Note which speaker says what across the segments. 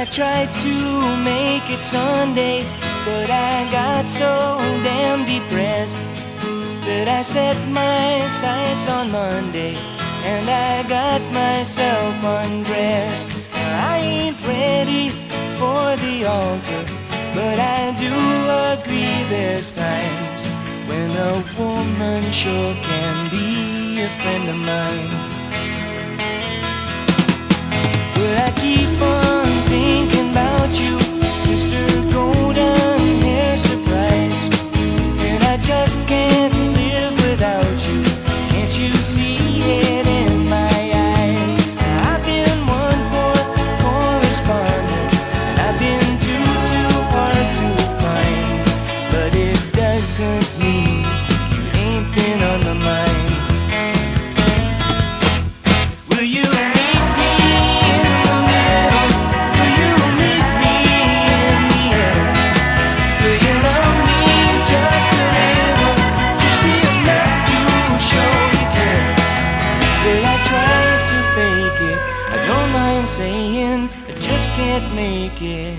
Speaker 1: I tried to make it Sunday, but I got so damn depressed that I set my sights on Monday, and I got myself undressed. I ain't ready for the altar, but I do agree there's times when a woman sure can be a friend of mine. But I keep on thinking about you, Sister Golden Hair Surprise, and I just can't live without you. Can't you see it in my eyes? I've been one poor correspondent, and I've been too hard to find, but it doesn't mean you ain't been on my mind. Will you meet me in the middle? Will you meet me in the air? Will you love me just a little, just enough to show you care? Will I try to fake it? I don't mind saying I just can't make it.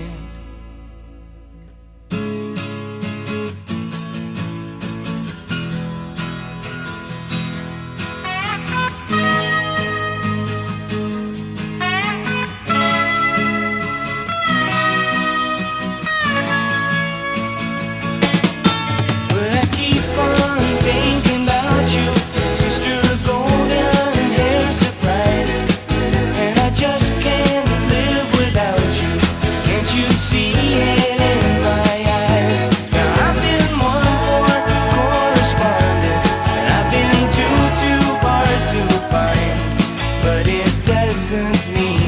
Speaker 1: But I keep on thinking about you, Sister Golden Hair Surprise, and I just can't live without you. Can't you see it in my eyes? Now I've been one poor correspondent, and I've been too hard to find, but it doesn't mean